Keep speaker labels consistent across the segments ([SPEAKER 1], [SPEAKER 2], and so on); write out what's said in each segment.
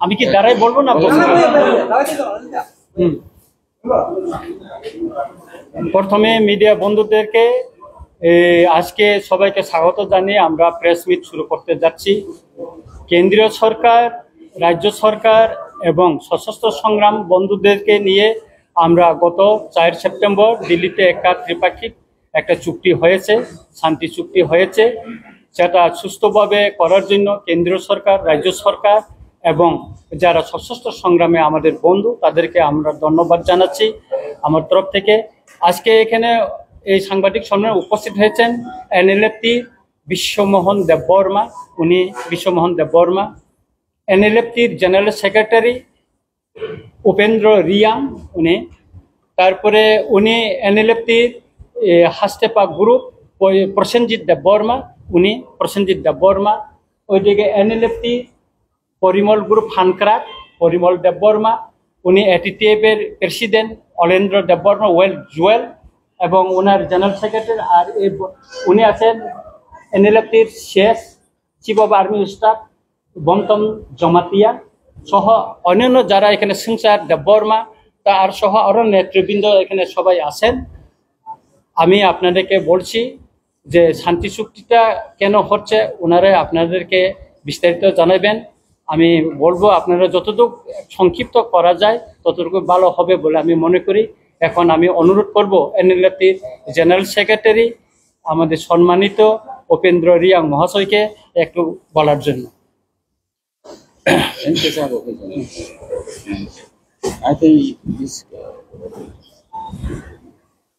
[SPEAKER 1] আমি কি দাঁড়াই বলবো না? প্রথমে মিডিয়া বন্ধুদেরকে আজকে সবাইকে স্বাগত জানিয়ে আমরা প্রেস মিট শুরু করতে যাচ্ছি। কেন্দ্রীয় সরকার, রাজ্য সরকার এবং সশস্ত্র সংগ্রাম বন্ধুদেরকে নিয়ে আমরা গত 4 সেপ্টেম্বর দিল্লিতে একটা ত্রিপাক্ষিক একটা চুক্তি হয়েছে, শান্তি চুক্তি হয়েছে। সেটা সুস্থভাবে করার জন্য কেন্দ্রীয় সরকার, রাজ্য সরকার এবং যারা সশস্ত্র সংগ্রামে আমাদের বন্ধু তাদেরকে আমরা ধন্যবাদ জানাচ্ছি আমার তরফ থেকে। আজকে এখানে এই সাংবাদিক সম্মেলনে উপস্থিত হয়েছেন এনএলএফটি বিশ্বমোহন দেববর্মা, এনএলএফটির জেনারেল সেক্রেটারি উপেন্দ্র রিয়াং উনি, তারপরে উনি এনএলএফটির হাস্তেপা গ্রুপ প্রসেনজিৎ দেববর্মা, ওইদিকে এনএলএফটি পরিমল গ্রুপ হানক্রাক পরিমল দেববর্মা, উনি এটিটিএফ এর প্রেসিডেন্ট অলেন্দ্র দেববর্মা জুয়েল এবং ওনার জেনারেল সেক্রেটারি। আর উনি আছেন এনএলএফটির chief of army staff Bantam Jamatia সহ অন্যান্য যারা এখানে সিংসার দেববর্মা তার সহ আরও নেতৃবৃন্দ এখানে সবাই আছেন। আমি আপনাদেরকে বলছি যে শান্তি চুক্তিটা কেন হচ্ছে ওনারা আপনাদেরকে বিস্তারিত জানাবেন। আমি বলবো আপনারা যতটুকু সংক্ষিপ্ত করা যায় ততটুকু ভালো হবে বলে আমি মনে করি। এখন আমি অনুরোধ করব এনএলএফটির জেনারেল সেক্রেটারি আমাদের সম্মানিত উপেন্দ্র রিয়াং মহাশয়কে একটু বলার জন্য।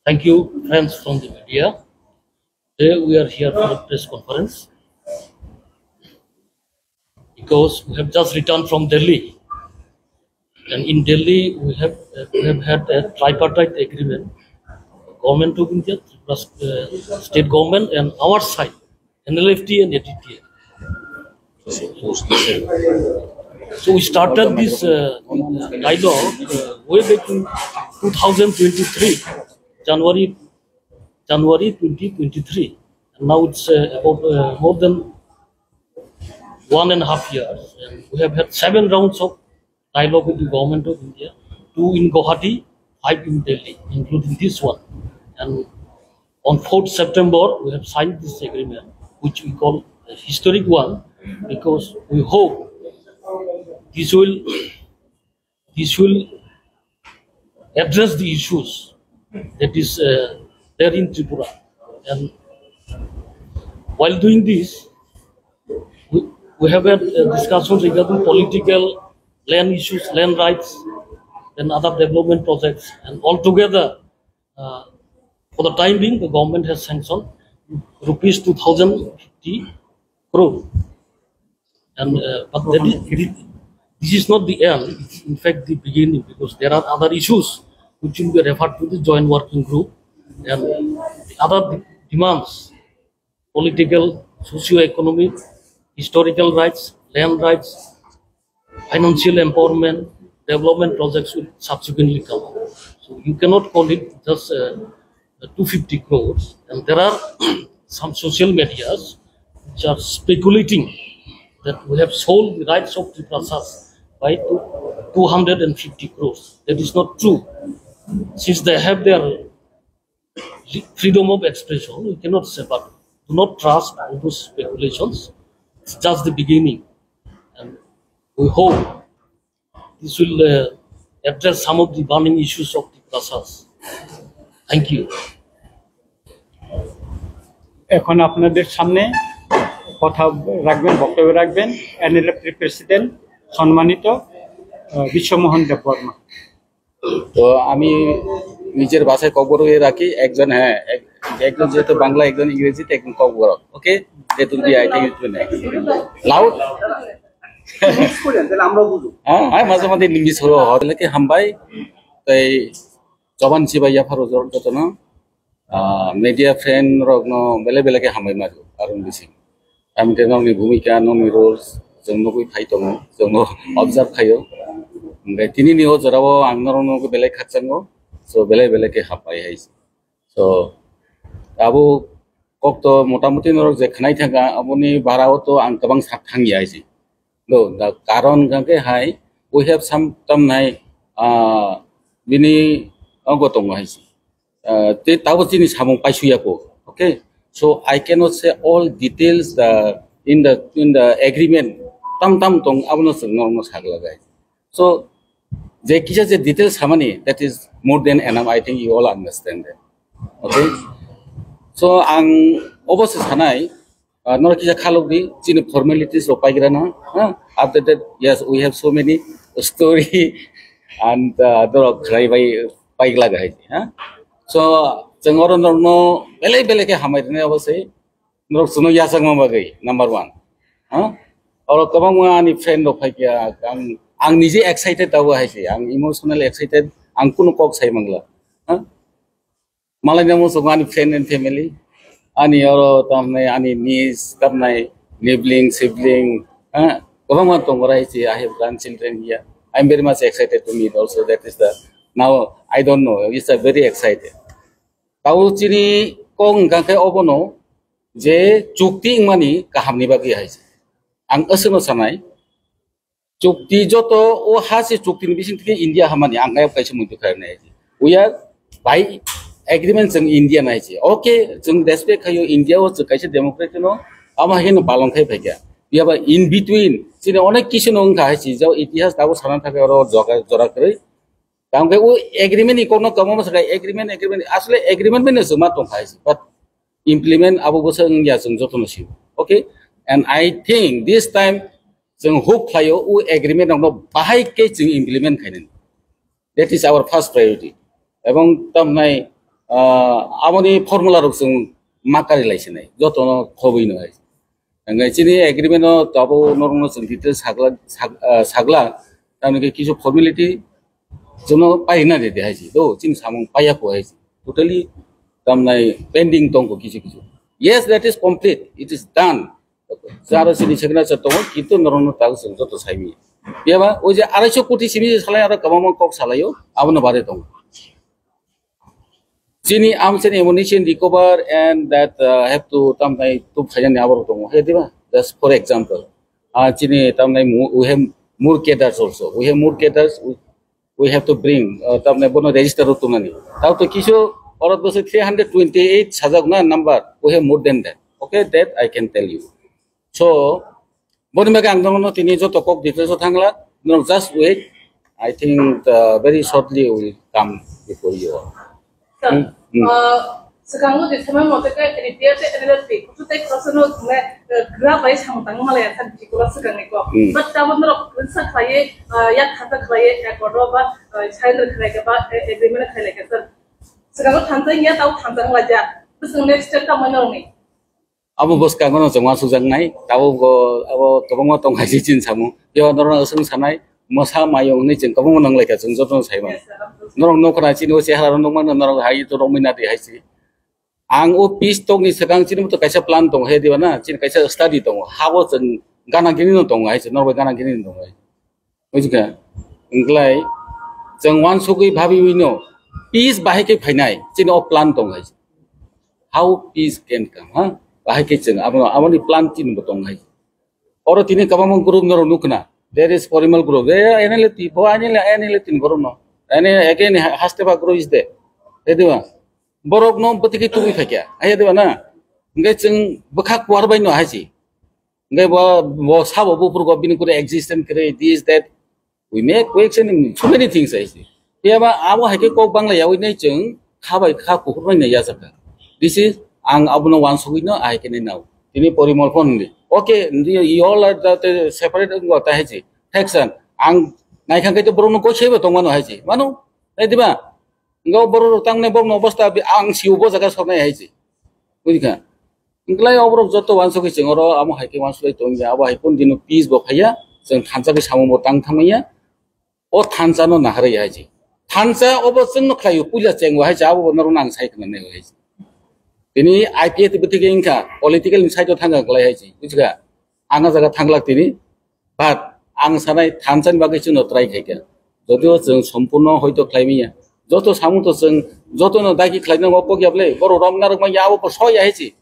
[SPEAKER 2] Thank you, friends from the media. Today we are here for a press conference because we have just returned from Delhi, and in Delhi we have had a tripartite agreement: Government of India, state government, and our side, NLFT and ATTF. So we started this dialogue way back in 2023, January 2023, and now it's about more than 1.5 years, and we have had 7 rounds of dialogue with the Government of India, 2 in Guwahati, 5 in Delhi, including this one. And on 4th September, we have signed this agreement, which we call a historic one, because we hope this will address the issues that is there in Tripura. And while doing this, we have had discussions regarding political land issues, land rights, and other development projects. And altogether, for the time being, the government has sanctioned rupees 2,050 crore. And but this is not the end. It's in fact the beginning, because there are other issues which will be referred to the joint working group, and the other demands: political, socio-economic, historical rights, land rights, financial empowerment, development projects will subsequently come. So you cannot call it just 250 crores. And there are some social medias which are speculating that we have sold the rights of Triprasas by 250 crores. That is not true. Since they have their freedom of expression, we cannot say, but do not trust all those speculations. It's just the beginning, and we hope this will address some of the burning issues of the Triprasas. Thank you.
[SPEAKER 1] এখন আপনাদের সামনে কথা রাখবেন, বক্তব্য রাখবেন এনএলএফটির president সম্মানিত বিশ্বমোহন দেববর্মা।
[SPEAKER 3] তো আমি নিজের ভাষায় খবর হয়ে রাখি, একজন একজন যেহেতু বাংলা, একজন ইংরেজিতে, একজন খবর। ওকে, যেহেতু লাউড হ্যাঁ মাঝে মাঝে ইংলিশ হলে হামবাই তাই জবান সিবাইয়া ফারুজর যতন media friend rogno bele bele ke hamai maru arun bisi ami te nongni bhumika nongni roles jongno koi phai tongo jongno observe khayo ngai tini ni ho jorabo angnono ko bele khatsango so bele ke hapai hai so abo kokto motamuti norok je khnai thanga aboni barao to ang kabang sak thangi aisi no the karon gangke hai we have some tam nai bini gotong hai si te tawo chini samung paisuya ko okay so I cannot say all details in the agreement tam tong abono no sagla gai so je kisa je details samani that is more than enough I think you all understand that okay so ang obose sanai nor kisa khalogdi chini formalities ro paigra na after that yes we have so many story and the krai bai paigla gai so jengor no bele ke hamai ne obose nor suno yasang ma bagai number 1 और कबां आंनि friend रो फाइकिया आं निजे excited दाव हाइसे आं emotional excited आं कुनु कक साइ मंगला मालाय नमो आंनि फ्रेंड एंड फैमिली आंनि और तमने आंनि निस तमनाय सिबलिंग कबां मा दं राइसे I have grandchildren here I am very much excited to meet also that is the now I don't know it's a very excited ताउ चिनि कों गाखे ओबनो जे चुक्ति मानि काहामनि बागै हाइसे आं असनो सानाय चुक्ति जतो ओ हासे चुक्ति बिसिं थि इंडिया हामानि आं गायब कायसे मुदु खारनाय वी आर बाय एग्रीमेंट जों इंडिया नायजे ओके जों रेस्पेक्ट खायो इंडिया ओ जों कायसे डेमोक्रेट नो आमा हेनो पालन खाय फैया बियाबा इन बिटवीन सिने अनेक किसनो ओंखा हायसि जो इतिहास दाबो साना थाके और जरा करे तांगे ओ एग्रीमेंट इकोनो कमो मसका एग्रीमेंट असले एग्रीमेंट में जों मा दं खायसि बाट इम्प्लीमेंट आबो बोसों इंडिया जों जतनो सि okay and I think this time जों hope खायो ओ एग्रीमेंट आव बाहाय के जों इम्प्लीमेंट खायनो that is our first priority एवं तमनाय आमनि फर्मुला रो जों माकारि लाइसनाय जतनो खबैनो हाय अंगाय चिनि एग्रीमेंट ताबो नरनो जों डिटेल सागला तानके किछु फर्मालिटी जोनो पाइना दे हायसि दो चिन सामं पाया को हायसि टोटली तमनाय पेंडिंग दंको किछु yes that is complete it is done जारो सिनि सिग्नेचार दङ किन्तु नरनो ताग जों जतो साइमि बेबा ओ जे 250 कोटी सिमि सालाय आरो कबाम कक सालायो आबनो बारे दङ चिनि आमसेन ammunition recover and that have to तमनाय टू फायन आवर दङ हे दिबा जस्ट फॉर एग्जांपल चिनि तमनाय we have more cadres also we have more cadres we have to bring तमनाय बनो रजिस्टर तुमानि ताव तो किसो औरत बस 328 साजागना number we have more than that okay that I can tell you so boni mage ang no tini joto kok details thangla no just wait I think very shortly will come before you
[SPEAKER 4] sekarang di sama mau teka dia te relatif tu tek personal me gra bai sang tang malaya tan di kula sekarang ni ko but tamu no kunsa khaye ya khata khaye ya kodo ba child khaye ke ba agreement khaye ke sir sekarang thantang ya tau thantang laja terus next step ta mana ni
[SPEAKER 3] abo bos ka ngono jongwa sujang nai tabo go abo kobong tong haji chin samu yo norong asung sanai mosa mayong ni jeng kobong nang laika jeng jotong saima norong nokra chin o sehara nong man norong hai to romina de haisi ang o pis tong ni segang chin to kaisa plan tong he diba na chin kaisa study tong hawo jeng gana gini no tong haisi norong gana gini tong hai bujiga inglai jeng wan sugui bhabi wino pis bahai ke phainai chin o plan tong haisi how peace can come bahai ke jeng amoni plan tin botong hai oro tini kabam group noro nukna there is formal group there NLT bo NLT group no and again hasteba group is there ediwa borok no botiki tubi phakya ai ediwa na ngai jeng bakhak warbai no haji ngai bo sabo bo pur go bin kore existence kare this that we make question so many things ai yaba abo hake kok bangla yawi nei jeng khabai kha kuhurbai na ya saka this is ang abuno wan sugino I can now tini porimol phone ni okay you all are that separate ngota haji section ang nai khang ke to borno ko chebe tongmano haji manu ei diba ngo borno tangne borno obostha ang siubo jaga sornai haji buika inglai obrok joto wan sugi jengoro amo haike wan sugi tongya abo haikon dino peace bo khaya jeng thansa ke samu mo tang thamaya o thansa no nahare haji thansa obo jengno khayu puja chengwa haji abo noro nang sai khna nei haji tini IPA tibetike inka political insight thanga glai haji bujiga anga jaga thanglak tini but ang sanai thansan bagai chuno try khaika jodio jeng sampurno hoito khlaimiya joto samu to jeng joto no daki khlaina opogyable boro romnar ma yawo po soya haji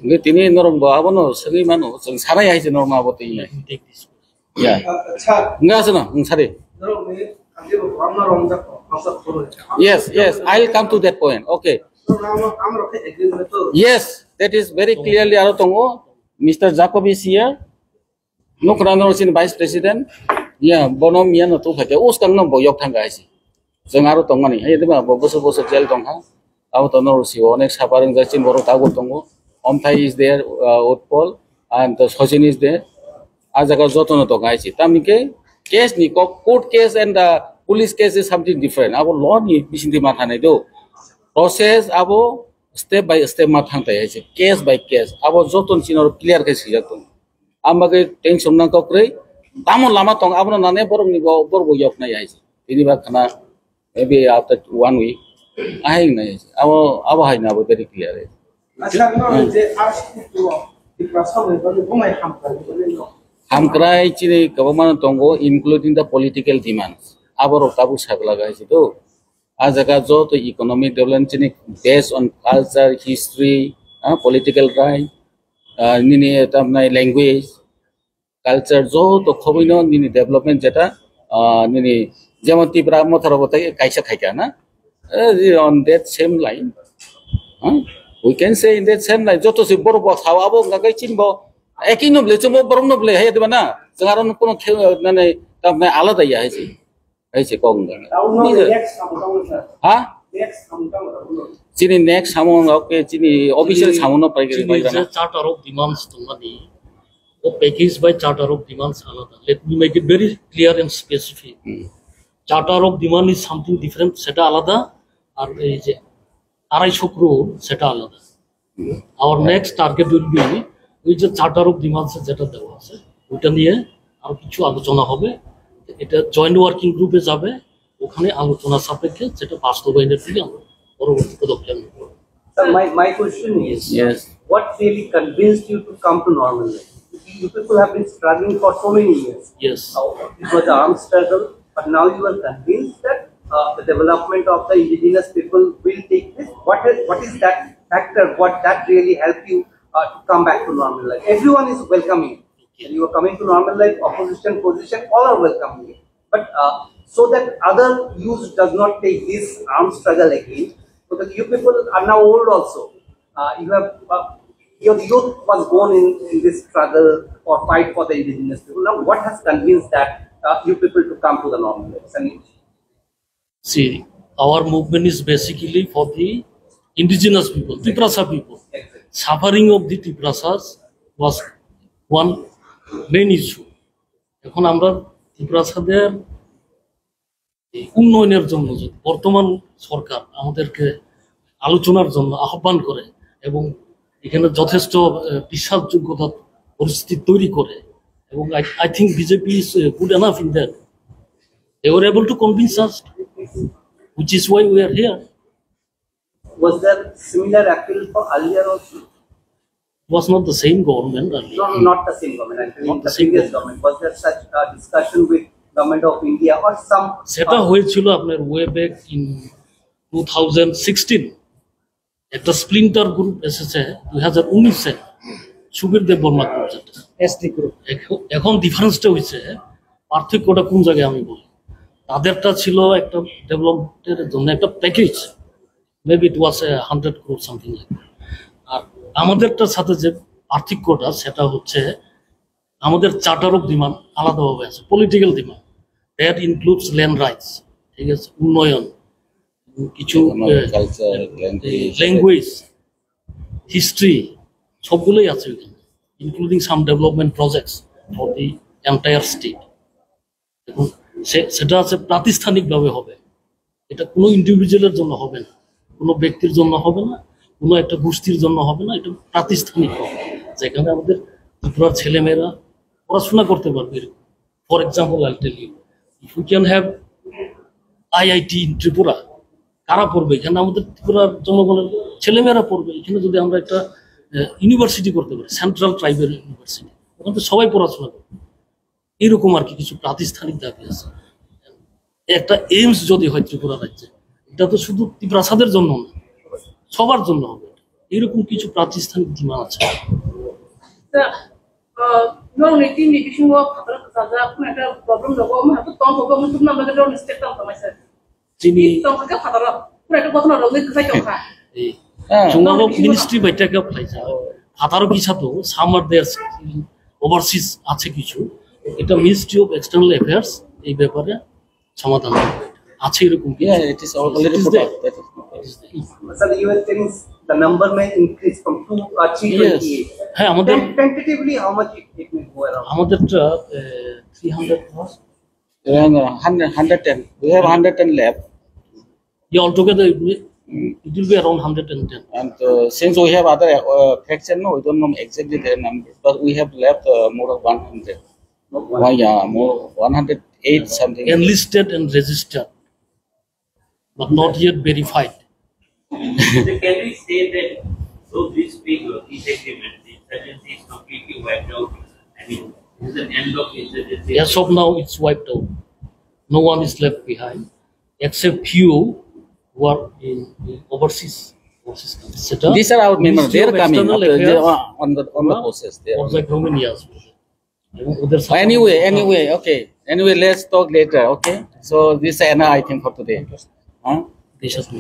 [SPEAKER 3] nge tini norom ba abono sagi mano jeng sarai haji norma abote
[SPEAKER 2] take this
[SPEAKER 3] Ya. Enggak sana, sari. Yes, yes. I'll come to that point. Okay. Yes, that is very clearly aro tongo. Mr. Jacob is here. No krano sin Vice President. Ya, bonom ya no tu khake. Us kang no boyok thanga isi. Jeng aro tongo ni. Ayo deba boso jail tongha. Abo tono si onek sabareng jachin boro tago tongo. Omthai is there, Utpol, and the Sojin is there. Ajaga jotono tonga isi. Tamike case ni court case and police case is something different. Abo law ni bisinti matha nai do. Process abo step by step mathang tai isi. Case by case. Abo joton sinor clear case sijaton. Amage tension nang kokre. Tamon lama tong abo nane borong ni borbo yok nai isi. Ini ba kana maybe after 1 week. Ahing nai isi. Abo hai na abo very clear. Hamkrai chini government tongo including the political demands. Abor tabu saglaga isi to. Ajaga jo to economic development chini based on culture, history, political right, nini tamnai language, culture jo to khobino nini development jeta nini jemon Tripura mothorobotai kaisa khaika na on that same line. We can say in that same line joto si borbo khawabo ngagai chinbo ekinno ble chomo borno ble he deba na jangaron kono nane tamnai alada ya hesi hesi kong na ha chini next samon okay chini official samon pai
[SPEAKER 2] Chini charter of demands tongani o package by charter of demands alada. Let me make it very clear and specific. Charter of demand is something different, seta alada, ar ei je 250 crore seta alada. Our next target will be ওই যে charter of demands যেটা দেওয়া আছে ওইটা নিয়ে আর কিছু আলোচনা হবে, এটা জয়েন্ট ওয়ার্কিং গ্রুপে যাবে, ওখানে আলোচনা সাপেক্ষে যেটা বাস্তবায়নের দিকে আমরা পরবর্তী পদক্ষেপ নেব।
[SPEAKER 5] My question is,
[SPEAKER 3] Yes.
[SPEAKER 5] what really convinced you to come to normal life? You people have been struggling for so many years.
[SPEAKER 2] Yes.
[SPEAKER 5] It was an armed struggle, but now you are convinced that the development of the indigenous people will take place. What is that factor? What that really helped you to come back to normal life? Everyone is welcoming. And you are coming to normal life, opposition, position, all are welcoming. But so that other youth does not take this armed struggle again, because you people are now old also. You have your youth was born in this struggle or fight for the indigenous people. Now, what has convinced that you people to come to the normal life?
[SPEAKER 2] See, our movement is basically for the indigenous people, Tiprasa people. Suffering of the Tiprasas was one main issue. এখন আমরা ত্রিপুরাসাদের উন্নয়নের জন্য যদি বর্তমান সরকার আমাদেরকে আলোচনার জন্য আহ্বান করে এবং এখানে যথেষ্ট বিশ্বাসযোগ্যতা পরিস্থিতি তৈরি করে, এবং I think BJP is good enough in that. They were able to convince us, which is why we are here.
[SPEAKER 5] Was there similar appeal for earlier also?
[SPEAKER 2] It was not the same government earlier.
[SPEAKER 5] No, not the same government. Actually,
[SPEAKER 2] Not
[SPEAKER 5] the
[SPEAKER 2] the same
[SPEAKER 5] previous government. Was there such a discussion with government of India or some?
[SPEAKER 2] সেটা হয়েছিল আপনার way back in 2016। একটা splinter group এসেছে 2019-এ, সুবীর দেব Varma group যেটা
[SPEAKER 1] SD group.
[SPEAKER 2] এখন ডিফারেন্সটা হয়েছে, পার্থক্যটা কোন জায়গায় আমি বলি। তাদেরটা ছিল একটা ডেভেলপমেন্টের জন্য একটা package, maybe it was 100 crore something like. আর আমাদেরটার সাথে যে পার্থক্যটা সেটা হচ্ছে আমাদের চার্টার অফ ডিমান্ড আলাদাভাবে আছে, political demand that includes land rights, ঠিক আছে, উন্নয়ন, কিছু
[SPEAKER 3] culture,
[SPEAKER 2] ল্যাঙ্গুয়েজ, হিস্ট্রি, সবগুলোই আছে ওইখানে, including some development projects for the entire state. এখন সেটা আছে প্রাতিষ্ঠানিকভাবে হবে, এটা কোনো ইন্ডিভিজুয়ালের জন্য হবে না, কোনো ব্যক্তির জন্য হবে না, কোনো একটা গোষ্ঠীর জন্য হবে না, এটা প্রাতিষ্ঠানিক হবে, যেখানে আমাদের ত্রিপুরার ছেলেমেয়েরা পড়াশোনা করতে পারবে। For example I tell you, if you can have IIT in Tripura, কারা পড়বে? এখানে আমাদের ত্রিপুরার জনগণের ছেলেমেয়েরা পড়বে। এখানে যদি আমরা একটা ইউনিভার্সিটি করতে পারি, সেন্ট্রাল ট্রাইবেল ইউনিভার্সিটি, ওখানে তো সবাই পড়াশোনা করবে। এরকম আর কি কিছু প্রাতিষ্ঠানিক দাবি আছে। একটা এইমস যদি হয় ত্রিপুরা রাজ্যে, এটা তো শুধু ত্রিপ্রাসাদের জন্য না, সবার জন্য হবে, এরকম কিছু প্রাতিষ্ঠানিক ডিমান্ড আছে।
[SPEAKER 4] non ini di semua faktor saja pun ada problem dong. Om aku tahu bahwa untuk nama kita orang mesti tahu sama saya.
[SPEAKER 2] Sini
[SPEAKER 4] Tahu kita faktor pun ada faktor dong itu saya coba.
[SPEAKER 2] Tomorrow ministry बैठक का फायदा हातारो किसा तो सामर there overseas আছে কিছু এটা ministry of external affairs এই ব্যাপারে সমাধান আছে এরকম কি
[SPEAKER 3] Yeah, it is already put out. That is
[SPEAKER 5] Sir, you were saying the number may increase from 328.
[SPEAKER 2] হ্যাঁ আমাদের
[SPEAKER 5] Tentatively, how much it may go around?
[SPEAKER 2] আমাদেরটা 300 plus
[SPEAKER 3] around 110. We have 110 left.
[SPEAKER 2] yeah altogether it will be around 110
[SPEAKER 3] And since we have other fraction, no, we don't know exactly their number, but we have left more of 100. Why, yeah, more 108 something.
[SPEAKER 2] enlisted and registered but not yet verified.
[SPEAKER 6] So can we say that so this figure, this agreement, the insurgency is completely wiped out? I mean, this is an end of insurgency.
[SPEAKER 2] As of now, it's wiped out. No one is left behind, except few who are in overseas countries.
[SPEAKER 3] These are our members. They are coming
[SPEAKER 2] External
[SPEAKER 3] after they
[SPEAKER 2] affairs,
[SPEAKER 3] are on the process. They are.
[SPEAKER 2] or like Romania as well.
[SPEAKER 3] Anyway, okay. Anyway, let's talk later. Okay. So this is Anna, I think, for today. Huh?
[SPEAKER 2] They should do.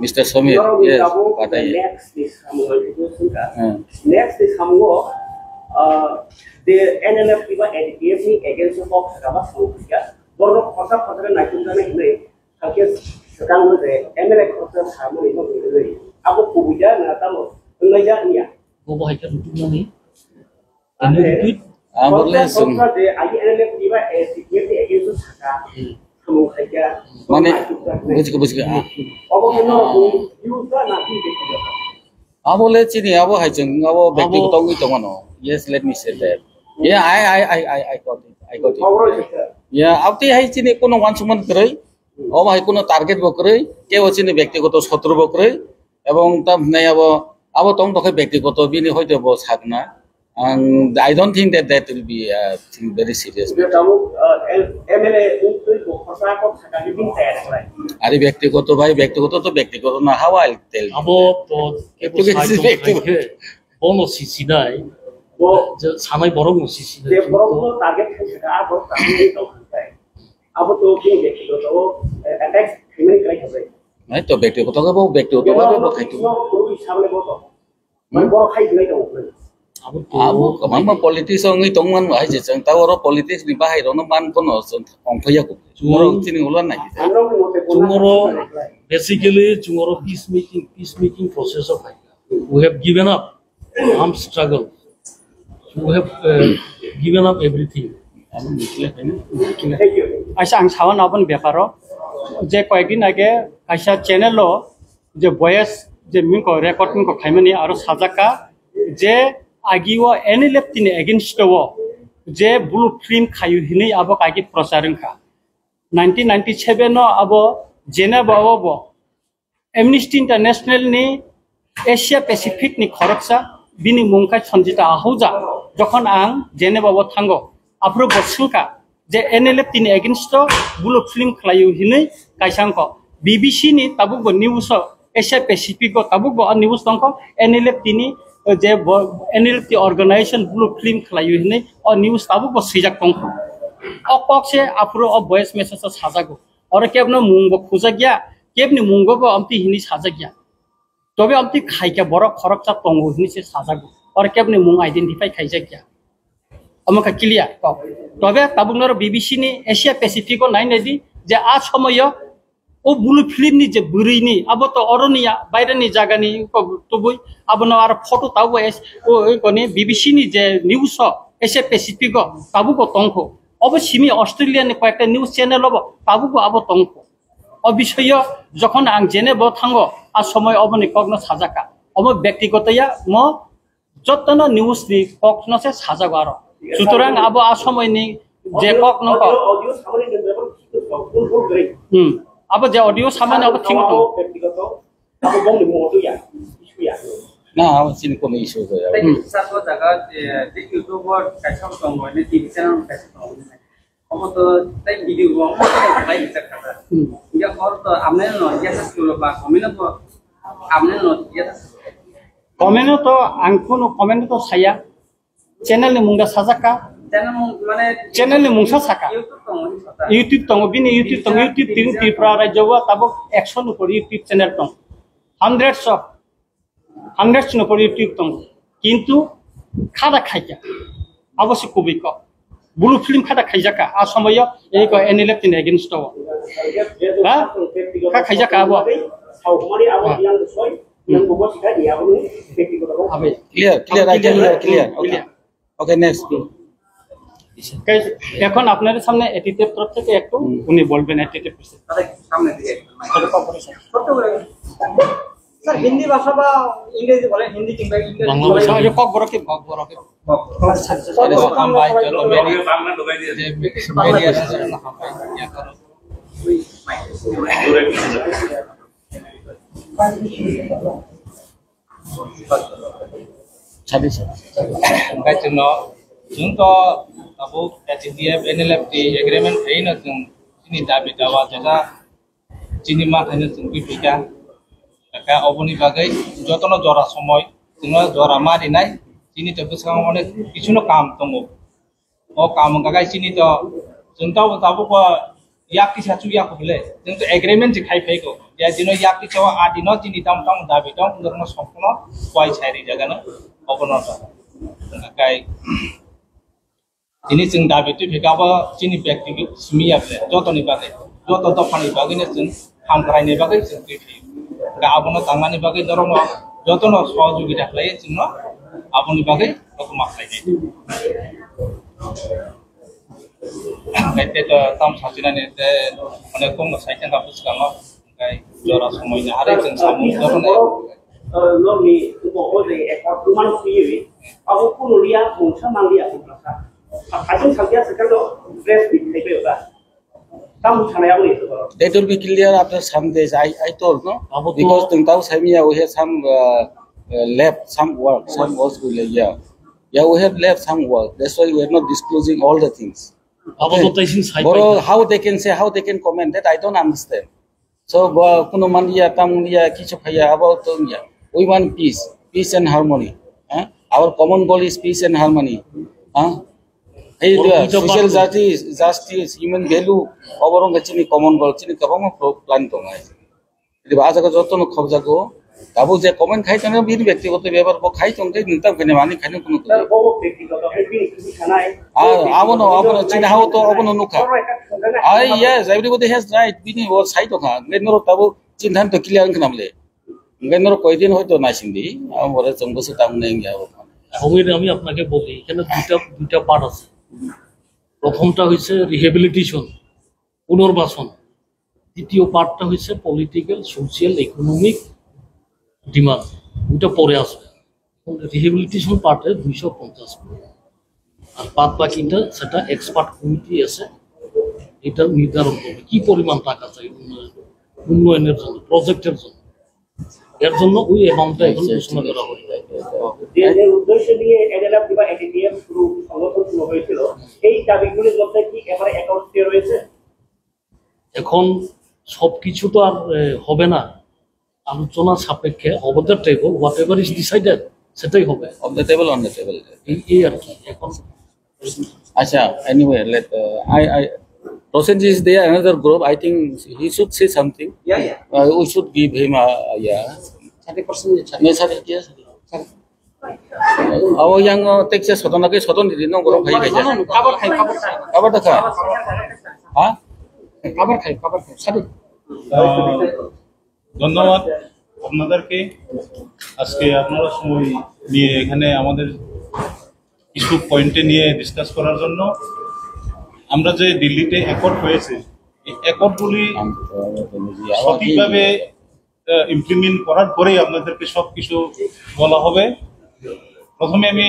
[SPEAKER 3] Mr. Somir, yes. What I
[SPEAKER 7] Next is Hamgo. The NLF people advocate against the Fox Rabas Lucia. Borok Kosa Padre Nakundana Hine, Hakis Sakan, the MLA Costa Hamon, Abu Kubuja, Natamo, Unajania.
[SPEAKER 2] Go by the money. Can you repeat?
[SPEAKER 3] more less.
[SPEAKER 7] The NLF people advocate against the Saka.
[SPEAKER 3] Mane, busik. Abo let's see. Abo hajung. Abo bekti ko tongi tongono. Yes, let me say that. Yeah, I got it. I got it. Yeah, abti hai chini kono wansuman krai. Abo hai kono target bokrai. Ke o chini bekti ko to sotro bokrai. Ebong tam nai abo tong to bekti ko to bini hoy to bo sakna. And I don't think that will be thing very serious. আরে ব্যক্তিগত ভাই ব্যক্তিগত তো ব্যক্তিগত না how I'll tell you.
[SPEAKER 2] Abo to kepo sai bono sisi dai. Je sanai borong sisi dai.
[SPEAKER 7] Target Abo to attack human rights.
[SPEAKER 3] নাই তো ব্যক্তিগত ভাবে ব্যক্তিগত ভাবে খাইতো abo kamang politics ngi tongman ai je chang tawro politics ni bahai ro no ban kono ongphaya ko moro tini ulan nai
[SPEAKER 2] Tomorrow, basically, tomorrow peacemaking process of we have given up armed struggle. We have given up everything.
[SPEAKER 1] আচ্ছা আং সাওয়ান আপন ব্যাপার যে কয়েকদিন আগে আইসা channel যে voice যে মিংক রেকর্ড মিংক খাইমানি আর সাজাকা যে আগিও এনএলএফ তিনি এগেইনস্ট যে ব্লু ফিল্ম খায়ু হিনি আবো কাগি প্রচারংখা 1997 আবো জেনেভাও এমনিস্টি ইন্টারন্যাশনাল নি এশিয়া প্যাসিফিক নি খরকসা বিনি মুংকা সঞ্জিতা আহুজা যখন আং জেনেভাও থাঙ্গো আপ্রো বসুকা যে এনএলএফ তিনি এগেইনস্ট ব্লু ফিল্ম খায়ু হিনি কাইসাংক বিবিসি নি তাবুক নিউজ এশিয়া প্যাসিফিক তাবুক নিউজ দংক এনএলএফ তিনি যে এনএলএফ টি অর্গানাইজেশন ব্লু ফিল্ম খায়ু হিনি অ নিউজ তাবুক সিজাক দংক অকছে আপ্রো অ ভয়েস মেসেজ সাজাগো আর কেবনো মুংব খুজা গিয়া কেবনি মুংবো আমতি হিনি সাজা গিয়া তবে আমতি খাইকা বড় খরকচা তঙ্গো হিনি সে সাজাগো আর কেবনি মুং আইডেন্টিফাই খাইজা গিয়া আমাকে ক্লিয়ার তবে তাবুকনর বিবিসি নি এশিয়া প্যাসিফিক নাই নেদি যে আ সময় ও ব্লু ফিল্ম নি যে বুরিনি আবো তো অরনিয়া বাইরেনি জায়গানি তবুই আবনো আর ফটো তাবো ও কোনি বিবিসি নি যে নিউজ এশিয়া প্যাসিফিক তাবুকো তঙ্ক অবশ্যই অস্ট্রেলিয়ান কয়েকটা নিউজ চ্যানেল হব তাবুকো আবো তঙ্ক অ বিষয় যখন আং জেনেব থাঙ্গ আর সময় অবনি কগ্ন সাজাকা অব ব্যক্তিগতয়া ম যতন নিউজ নি কগ্ন সে সাজাগো আর সুতরাং আবো আ সময় নি যে কগ্ন আবো যে অডিও সামান্য অব ঠিক তো
[SPEAKER 3] না আমার চিনি কোনো ইস্যু হয়
[SPEAKER 8] satu jaga di YouTuber kaisam tonggo ni TV channel kaisam tonggo ni omo to tai video go omo to lai bicar kata ya or to amne no ya sa sulo ba komina to amne no ya sa
[SPEAKER 1] Komen to angkuno komen to saya channel ni mungga sajaka channel ni mungsa saka YouTube tong bini YouTube tong YouTube ting Tripura Rajya tabok 100 upor YouTube channel tong hundreds upor YouTube tong kintu khada khaija abosik kubi ko blue film khada khaija ka a samoyo ei ko NLF tin against to ha ka khaija ka abo
[SPEAKER 3] clear. Okay, next.
[SPEAKER 1] এখন আপনাদের সামনে এটিটিভ তরফ থেকে একটু উনি বলবেন এটিটিভ
[SPEAKER 5] সামনে দিকে ছোট করে স্যার হিন্দি ভাষা বা ইংরেজি বলেন হিন্দি কিংবা
[SPEAKER 2] বাংলা ভাষা
[SPEAKER 1] কক বড় কি
[SPEAKER 6] বাংলা ঢুকাই দিয়ে
[SPEAKER 9] जोंथ' दाबो एटिडिएफ एनएलएफ एग्रीमेंट थायोना जों जोंनि दाबि दावा जथा जोंनि माखायनो जों फैफैगा दा अबनि बागै जतन जरा समय जोङो जरा मारिनाय जोंनि तो बेसेबां माने किछुनो काम दङ ओ काम गागाय जोंनि तो जोंथ' दाबो याकि साचु याको बोले जों तो एग्रीमेंट दिखाइ फैगौ या दिनो याकि चवा आदिनो जोंनि दाम दाबि दं जोंनो सम्पूर्ण वाइ साइरि जागानो अबनता गाय ini जों दाबिtu फेगाबो जोंनि व्यक्तिगत सिमिया जतनि बागै जत दफानि बागैनो जों हामग्रायनि बागै जों फैयो दा आबनो थांनानै बागै दरङ जतन सहयोगिता खालायो जोंनो आबनि बागै दकमा खालायो गायते ताम साजिनानै माने कम साइटेन का पुस्तकाव गाय जरा समयना आरो जों सामु दरङ
[SPEAKER 7] Lorni untuk oleh ekor rumah sendiri, aku pun lihat muncul mangli aku merasa. Aku sampai sekarang fresh di sini juga. Kamu sana yang itu.
[SPEAKER 3] That will be clear after some days. I told no because tentang saya we have some left some works will yeah we have left some work. That's why we are not disclosing all the things. But how they can say how they can comment that I don't understand. So kuno mandia tamulia kichu khaya about ya. We want peace and harmony. Our common goal is peace and harmony. Hey, social justice, human value, overall chini common goal, chini kabama plan to ngai. Jadi bahasa ko joto no khobja ko, tabu je comment khai tane bir ব্যক্তিগত ব্যাপার ko khai tongte ninta kene mani khane kuno.
[SPEAKER 7] Bobo ব্যক্তিগত ini sana.
[SPEAKER 3] Abono chini how to abono nukha. Yes, everybody has right. Bini was side to kha. Ngenoro tabu chintan to clear knamle. Ngenoro koidin hoyto na sindi. Amore chongbosu tamne ngya.
[SPEAKER 2] আমি আপনাকে বলি এখানে দুইটা part আছে প্রথমটা হইছে rehabilitation পুনর্বাসন দ্বিতীয় পার্টটা হইছে পলিটিক্যাল সোশ্যাল ইকোনমিক ডিমান্ড দুটো পরে আসবে রিহেবিলিটেশন পার্টে 250 কোটি আর বাদ বাকিটা সেটা এক্সপার্ট কমিটি আছে এটা নির্ধারণ করবে কি পরিমাণ টাকা চাই উন্নয়নের জন্য প্রজেক্টের জন্য এর জন্য ওই অ্যামাউন্টটা এখন ঘোষণা করা হবে
[SPEAKER 7] যে উদ্দেশ্য নিয়ে এনএলএফ বা এটিডিএফ শুরু সংগঠন শুরু হয়েছিল এই দাবিগুলির মধ্যে কি এবারে অ্যাকাউন্ট রয়েছে
[SPEAKER 2] এখন সবকিছু তো আর হবে না আলোচনা সাপেক্ষে of the table what ever is decided সেটাই হবে
[SPEAKER 3] On the table
[SPEAKER 2] এই আর কি এখন
[SPEAKER 3] আচ্ছা anyway let I Prosenji is there another group I think he should say something we should give him yeah 30% Awo yang tekse sodon di nong gorong khai gaja. Kabar ta kha. Ha? Kabar khai. Sadi.
[SPEAKER 10] ধন্যবাদ আপনাদেরকে আজকে আপনারা সময় নিয়ে এখানে আমাদের কিছু পয়েন্টে নিয়ে ডিসকাস করার জন্য আমরা যে দিল্লিতে অ্যাকর্ড হয়েছে এই অ্যাকর্ডগুলি সঠিকভাবে ইমপ্লিমেন্ট করার পরেই আপনাদেরকে সব কিছু বলা হবে প্রথমে আমি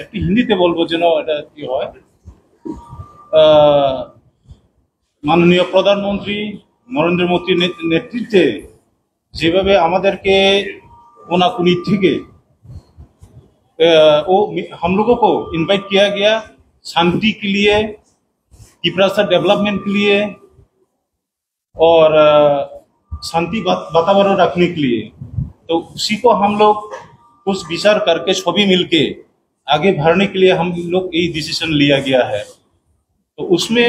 [SPEAKER 10] একটু হিন্দিতে বলবো যেন এটা কি হয় মাননীয় প্রধানমন্ত্রী নরেন্দ্র মোদীর নেতৃত্বে যেভাবে আমাদেরকে कोनाकुनी থেকে हम लोगों को इनवाइट किया गया शांति के लिए त्रिपुरा डेवलपमेंट के लिए और शांति वातावरण रखने के लिए तो उसी को हम लोग कुछ विचार करके सभी मिलके आगे बढ़ने के लिए हम लोग ये डिसीजन लिया गया है। तो उसमें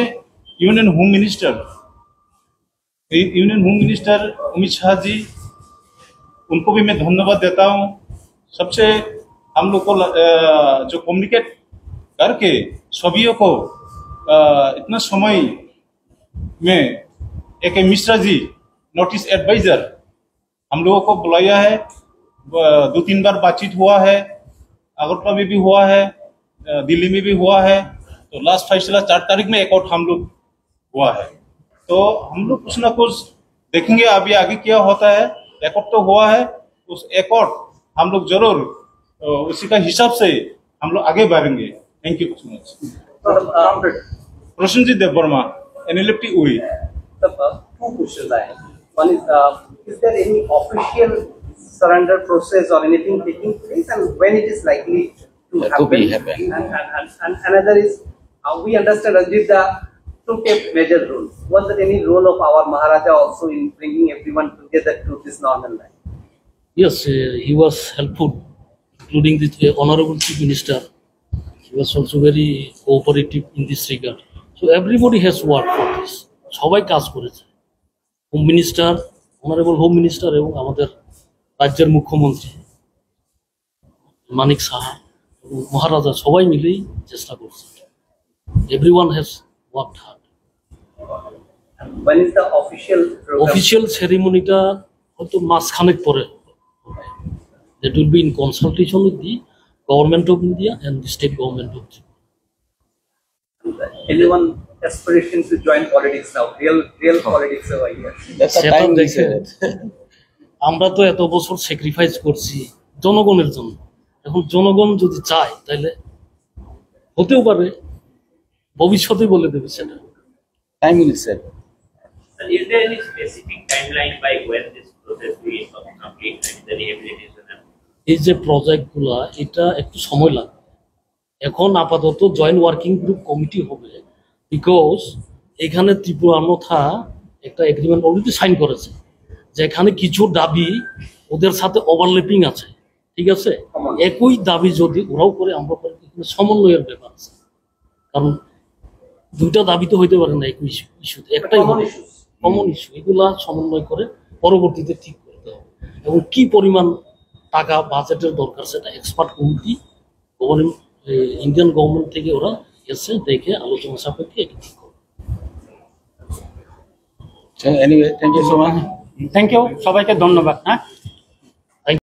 [SPEAKER 10] union home minister Amit Shah ji, उनको भी मैं धन्यवाद देता हूँ। सबसे हम लोग को जो कम्युनिकेट करके सभी को इतना समय में एक Mishra ji north east adviser हम लोगों को बुलाया है। 2-3 बार बातचीत हुआ है, अगरतला में भी हुआ है, दिल्ली में भी हुआ है। तो लास्ट फैसला 4 तारीख में एक आउट हम लोग हुआ है। तो हम लोग कुछ ना कुछ देखेंगे अभी आगे क्या होता है। एक आउट तो हुआ है, उस एक आउट हम लोग जरूर उसी का हिसाब से हम लोग आगे बढ़ेंगे। Thank you so much. Prasannajit Debbarma, NLFT URI।
[SPEAKER 5] Two questions I have. One is there any official surrender process or anything taking place, and when it is likely to happen? And another is, we understand Ajita took a major role. Was there any role of our Maharaja also in bringing everyone together to this normal life?
[SPEAKER 2] Yes, he was helpful, including the Honorable Chief Minister. He was also very cooperative in this regard. So everybody has worked for this. সবাই কাজ করেছে। Home minister, honourable home minister এবং আমাদের রাজ্যের মুখ্যমন্ত্রী মানিক সাহা এবং মহারাজা সবাই মিলেই চেষ্টা করছে। Everyone has worked hard.
[SPEAKER 5] When is the official program?
[SPEAKER 2] Official সেরিমনিটা হয়তো মাসখানেক পরে। That will be in consultation with the Government of India and the state government of India.
[SPEAKER 5] Anyone aspiration to join politics now? Real politics over here.
[SPEAKER 3] That's the time we said.
[SPEAKER 2] আমরা তো এত বছর sacrifice করছি জনগণের জন্য। এখন জনগণ যদি চায় তাহলে হতেও পারে, ভবিষ্যতে বলে দেবে সেটা।
[SPEAKER 3] Time will say.
[SPEAKER 6] And is there any specific timeline by when this process will complete and the rehabilitation?
[SPEAKER 2] এই যে প্রজেক্টগুলা এটা একটু সময় লাগবে। এখন আপাতত জয়েন্ট ওয়ার্কিং গ্রুপ কমিটি হবে, বিকজ এখানে ত্রিপুরা অন্যথা একটা এগ্রিমেন্ট অলরেডি সাইন করেছে, যেখানে কিছু দাবি ওদের সাথে ওভারল্যাপিং আছে, ঠিক আছে। একই দাবি যদি ওরাও করে আমরা করে, এখানে সমন্বয়ের ব্যাপার আছে, কারণ দুইটা দাবি তো হইতে পারে না একই ইস্যুতে, একটাই কমন ইস্যু। এগুলা সমন্বয় করে পরবর্তীতে ঠিক করতে হবে, এবং কি পরিমাণ টাকা বাজেটের দরকার সেটা এক্সপার্ট কমিটি ইন্ডিয়ান গভর্নমেন্ট থেকে ওরা এসে দেখে আলোচনা সাপেক্ষে এটা ঠিক করবে।
[SPEAKER 3] Anyway, thank you so much.
[SPEAKER 1] Thank you, সবাইকে ধন্যবাদ। হ্যাঁ।